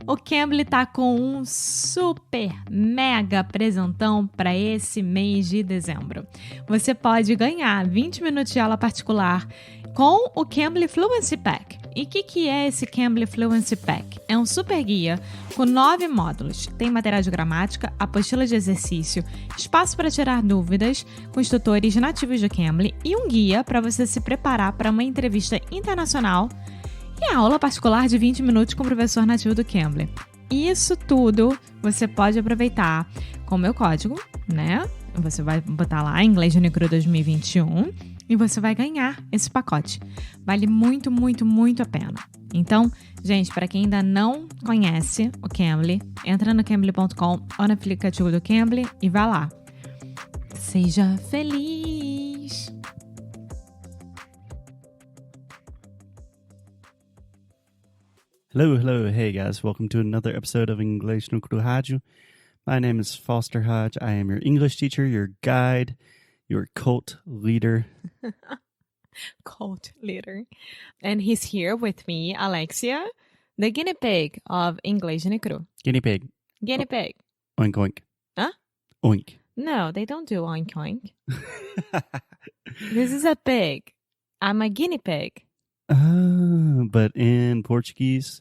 O Cambly tá com um super mega presentão para esse mês de dezembro. Você pode ganhar 20 minutos de aula particular com o Cambly Fluency Pack. E o que é esse Cambly Fluency Pack? É um super guia com 9 módulos. Tem material de gramática, apostila de exercício, espaço para tirar dúvidas com os tutores nativos do Cambly e um guia para você se preparar para uma entrevista internacional e a aula particular de 20 minutos com o professor nativo do Cambly. Isso tudo você pode aproveitar com o meu código, né? Você vai botar lá Inglês Unicru 2021 e você vai ganhar esse pacote. Vale muito, muito, muito a pena. Então, gente, para quem ainda não conhece o Cambly, entra no cambly.com ou no aplicativo do Cambly e vá lá. Seja feliz! Hello, hey guys, welcome to another episode of English no HYGGE. My name is Foster Hodge. I am your English teacher, your guide, your cult leader. Cult leader. And he's here with me, Alexia, the guinea pig of English Unicru. Guinea pig. Guinea pig. Oink oink. Huh? Oink. No, they don't do oink oink. This is a pig. I'm a guinea pig. But in Portuguese,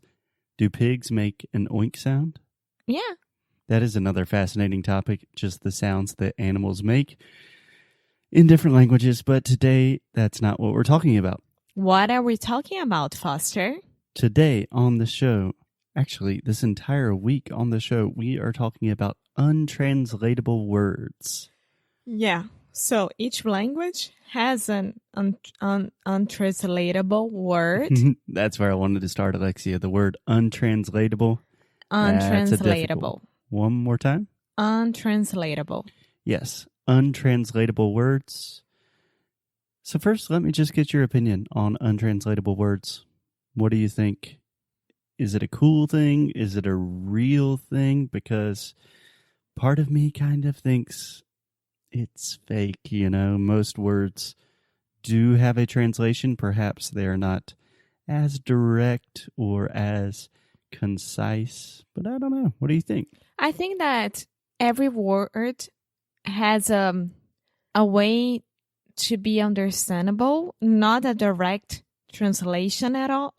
do pigs make an oink sound? Yeah. That is another fascinating topic, just the sounds that animals make in different languages. But today, that's not what we're talking about. What are we talking about, Foster? Today on the show, actually, this entire week on the show, we are talking about untranslatable words. Yeah. So each language has an untranslatable word. That's where I wanted to start, Alexia. The word untranslatable. Untranslatable. One more time. Untranslatable. Yes, untranslatable words. So first, let me just get your opinion on untranslatable words. What do you think? Is it a cool thing? Is it a real thing? Because part of me kind of thinks it's fake, you know. Most words do have a translation. Perhaps they're not as direct or as concise, but I don't know. What do you think? I think that every word has a way to be understandable, not a direct translation at all.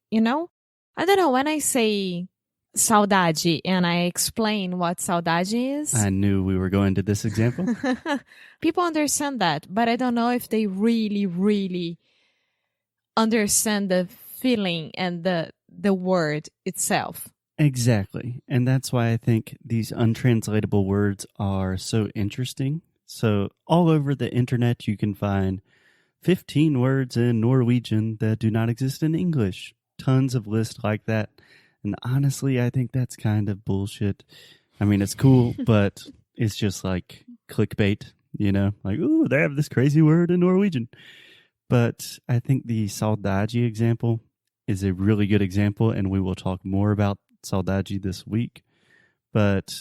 You know, I don't know, when I say saudade and I explain what saudade is, I knew we were going to this example. People understand that, but I don't know if they really, really understand the feeling and the word itself. Exactly. And that's why I think these untranslatable words are so interesting. So all over the internet, you can find 15 words in Norwegian that do not exist in English. Tons of lists like that. And honestly, I think that's kind of bullshit. I mean, it's cool, but it's just like clickbait, you know? Like, ooh, they have this crazy word in Norwegian. But I think the saudade example is a really good example, and we will talk more about saudade this week. But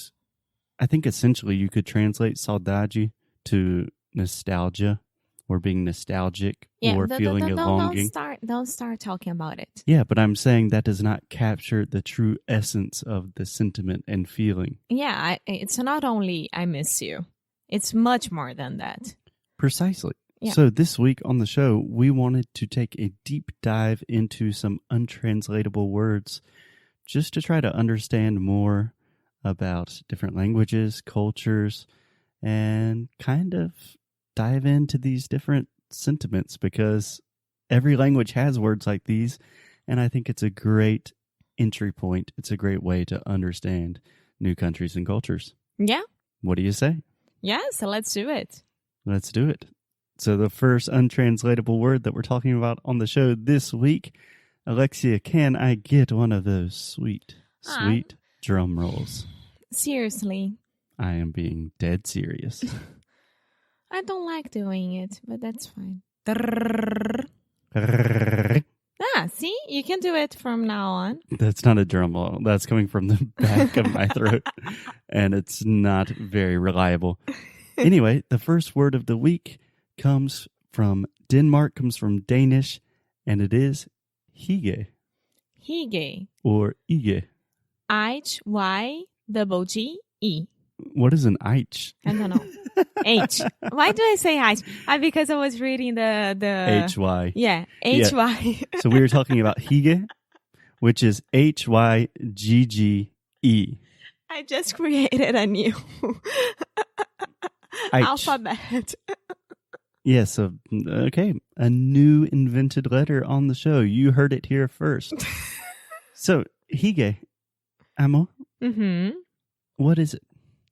I think essentially you could translate saudade to nostalgia, or being nostalgic, or feeling a longing. Don't start talking about it. Yeah, but I'm saying that does not capture the true essence of the sentiment and feeling. Yeah, it's not only I miss you. It's much more than that. Precisely. Yeah. So this week on the show, we wanted to take a deep dive into some untranslatable words just to try to understand more about different languages, cultures, and kind of dive into these different sentiments, because every language has words like these, and I think it's a great entry point. It's a great way to understand new countries and cultures. Yeah. What do you say? Yeah, so let's do it. Let's do it. So the first untranslatable word that we're talking about on the show this week, Alexia, can I get one of those sweet drum rolls? Seriously. I am being dead serious. I don't like doing it, but that's fine. See? You can do it from now on. That's not a drum roll. That's coming from the back of my throat, and it's not very reliable. Anyway, the first word of the week comes from Denmark, comes from Danish, and it is HYGGE. HYGGE. Or IGE. HYGGE. What is an HYGGE? I don't know. H. Why do I say HYGGE? Because I was reading the HY. Yeah, HY. So we were talking about HYGGE, which is HYGGE. I just created a new alphabet. Yeah, so, okay. A new invented letter on the show. You heard it here first. So, HYGGE, Amo, what is it?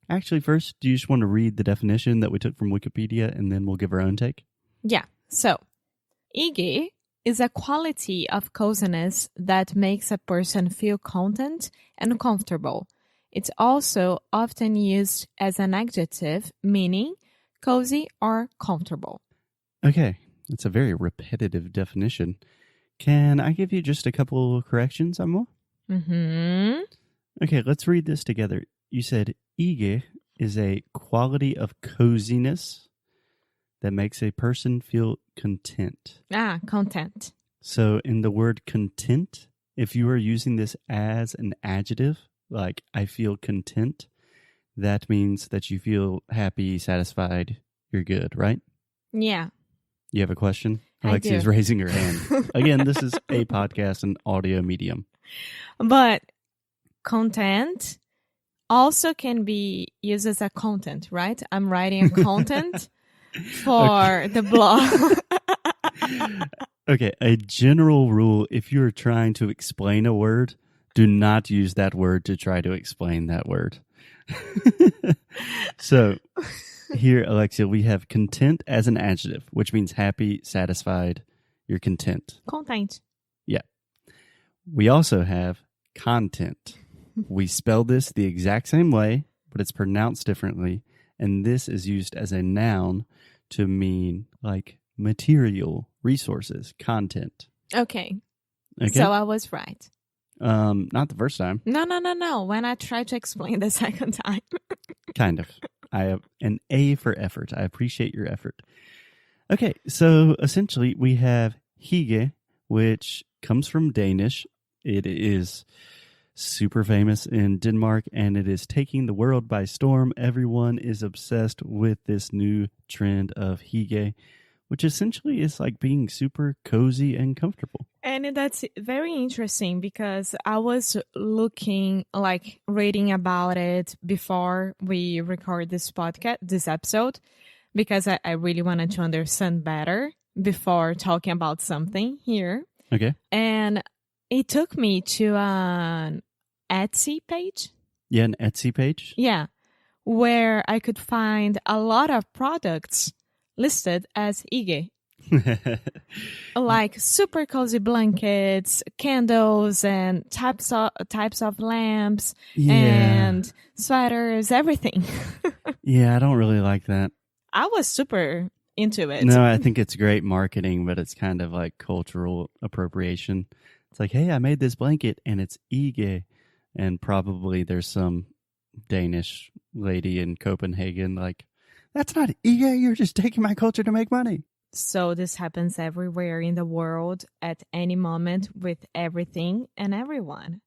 Actually, first, do you just want to read the definition that we took from Wikipedia, and then we'll give our own take? Yeah. So, HYGGE is a quality of coziness that makes a person feel content and comfortable. It's also often used as an adjective, meaning cozy or comfortable. Okay, that's a very repetitive definition. Can I give you just a couple corrections, Amo? Okay, let's read this together. You said HYGGE is a quality of coziness that makes a person feel content. Content. So in the word content, if you are using this as an adjective, like I feel content, that means that you feel happy, satisfied, you're good, right? Yeah. You have a question? I Alexia's do. raising her hand. Again, this is a podcast, an audio medium. But content also can be used as a content, right? I'm writing a content for the blog. Okay, a general rule, if you're trying to explain a word, do not use that word to try to explain that word. So here, Alexia, we have content as an adjective, which means happy, satisfied, you're content. Content. Yeah. We also have content. We spell this the exact same way, but it's pronounced differently. And this is used as a noun to mean like material, resources, content. Okay. Okay. So I was right. Not the first time. No. When I tried to explain the second time. Kind of. I have an A for effort. I appreciate your effort. Okay, so essentially we have HYGGE, which comes from Danish. It is super famous in Denmark, and it is taking the world by storm. Everyone is obsessed with this new trend of HYGGE, which essentially is like being super cozy and comfortable. And that's very interesting because I was reading about it before we record this podcast, this episode, because I really wanted to understand better before talking about something here. Okay. And it took me to an Etsy page. Yeah, an Etsy page? Yeah, where I could find a lot of products listed as HYGGE. Like super cozy blankets, candles, and types of lamps, and sweaters, everything. Yeah, I don't really like that. I was super into it. No, I think it's great marketing, but it's kind of like cultural appropriation. It's like, hey, I made this blanket and it's HYGGE, and probably there's some Danish lady in Copenhagen like, that's not HYGGE, you're just taking my culture to make money. So this happens everywhere in the world at any moment with everything and everyone.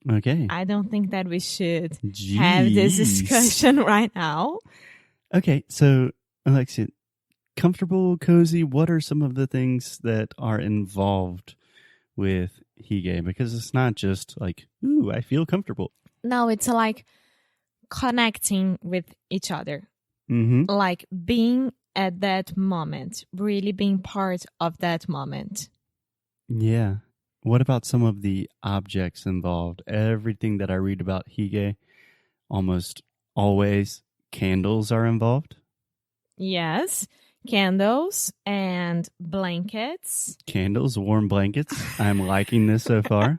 Okay. I don't think that we should have this discussion right now. Okay, so Alexia, comfortable, cozy, what are some of the things that are involved with HYGGE? Because it's not just like, ooh, I feel comfortable. No, it's like connecting with each other. Mm-hmm. Like being at that moment, really being part of that moment. Yeah. What about some of the objects involved? Everything that I read about HYGGE, almost always candles are involved. Yes, candles and blankets. Candles, warm blankets. I'm liking this so far.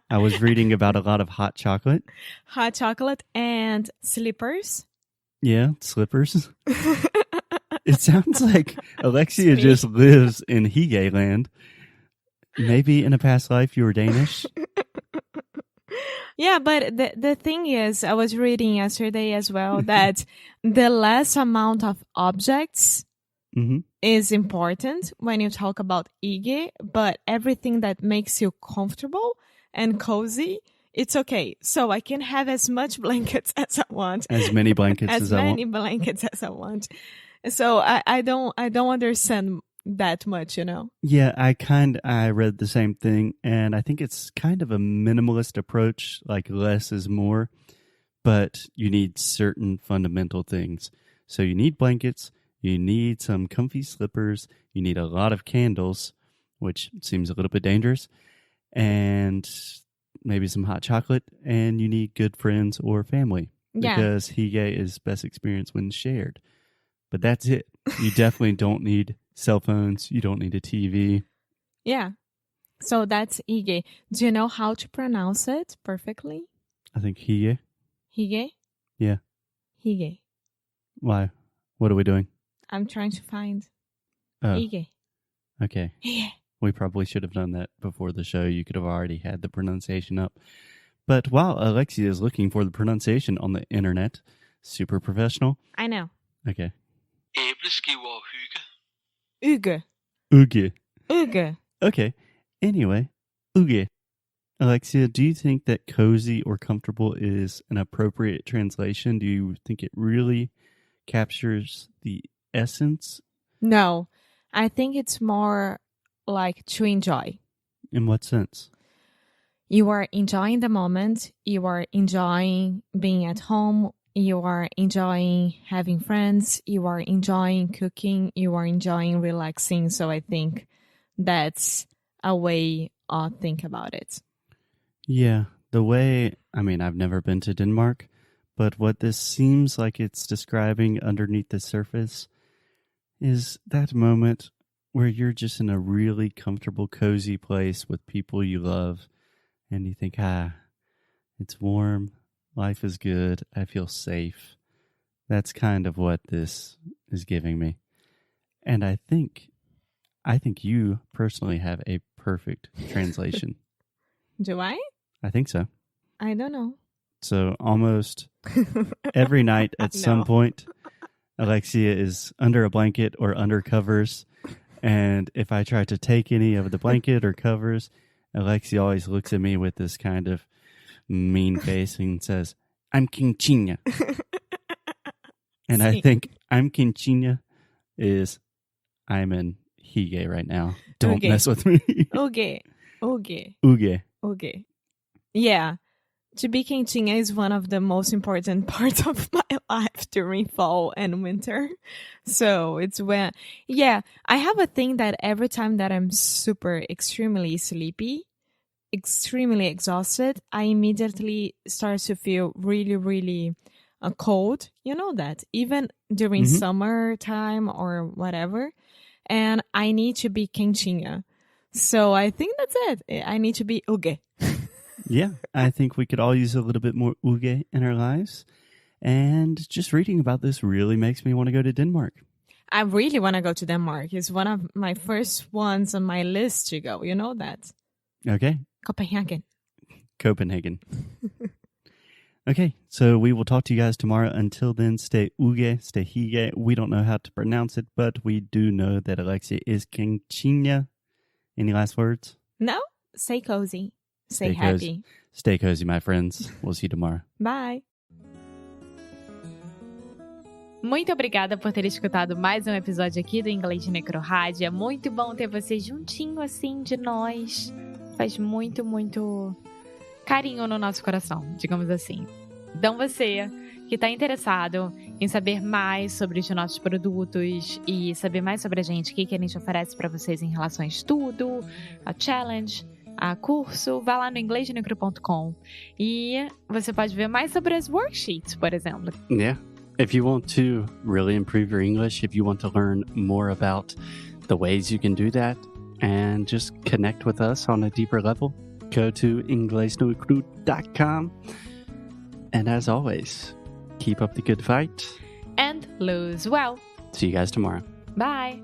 I was reading about a lot of hot chocolate. Hot chocolate and slippers. Yeah, slippers. It sounds like Alexia just lives in HYGGE land. Maybe in a past life you were Danish. Yeah, but the thing is, I was reading yesterday as well that the less amount of objects is important when you talk about HYGGE, but everything that makes you comfortable and cozy it's okay. So I can have as much blankets as I want. As many blankets as I want. As many blankets as I want. So I don't understand that much, you know? Yeah, I read the same thing, and I think it's kind of a minimalist approach, like less is more, but you need certain fundamental things. So you need blankets, you need some comfy slippers, you need a lot of candles, which seems a little bit dangerous, and maybe some hot chocolate, and you need good friends or family. Yeah. Because HYGGE is best experienced when shared. But that's it. You definitely don't need cell phones. You don't need a TV. Yeah. So that's HYGGE. Do you know how to pronounce it perfectly? I think HYGGE. HYGGE? Yeah. HYGGE. Why? What are we doing? I'm trying to find HYGGE. Okay. HYGGE. We probably should have done that before the show. You could have already had the pronunciation up. But while Alexia is looking for the pronunciation on the internet, super professional. I know. Okay. Æbleskiver og hygge. HYGGE. HYGGE. HYGGE. Okay. Anyway, HYGGE. Alexia, do you think that cozy or comfortable is an appropriate translation? Do you think it really captures the essence? No, I think it's more like to enjoy. In what sense? You are enjoying the moment. You are enjoying being at home. You are enjoying having friends. You are enjoying cooking. You are enjoying relaxing. So I think that's a way to think about it. Yeah, the way, I've never been to Denmark, but what this seems like it's describing underneath the surface is that moment where you're just in a really comfortable, cozy place with people you love, and you think, it's warm, life is good, I feel safe. That's kind of what this is giving me. And I think you personally have a perfect translation. Do I? I think so. I don't know. So almost every night at some point, Alexia is under a blanket or under covers. And if I try to take any of the blanket or covers, Alexia always looks at me with this kind of mean face and says, I'm quinchina. And I think I'm quinchina is I'm in HYGGE right now. Don't mess with me. HYGGE. Yeah. To be quentinha is one of the most important parts of my life during fall and winter. So it's when, I have a thing that every time that I'm super extremely sleepy, extremely exhausted, I immediately start to feel really, really cold. You know that, even during summertime or whatever. And I need to be quentinha. So I think that's it. I need to be HYGGE. Yeah, I think we could all use a little bit more HYGGE in our lives. And just reading about this really makes me want to go to Denmark. I really want to go to Denmark. It's one of my first ones on my list to go. You know that? Okay. Copenhagen. Okay, so we will talk to you guys tomorrow. Until then, stay HYGGE, stay HYGGE. We don't know how to pronounce it, but we do know that Alexia is quentinha. Any last words? No? Stay cozy. Stay happy. Stay cozy, my friends. We'll see you tomorrow. Bye. Muito obrigada por ter escutado mais um episódio aqui do Inglês de Necrorádio. É muito bom ter você juntinho assim de nós. Faz muito, muito carinho no nosso coração, digamos assim. Então você que está interessado em saber mais sobre os nossos produtos e saber mais sobre a gente, o que a gente oferece para vocês em relação a estudo, a challenge, a curso, vá lá no inglesdenecro.com e você pode ver mais sobre as worksheets, por exemplo. Yeah. If you want to really improve your English, if you want to learn more about the ways you can do that and just connect with us on a deeper level, go to inglesdenecro.com. And as always, keep up the good fight. And lose well. See you guys tomorrow. Bye.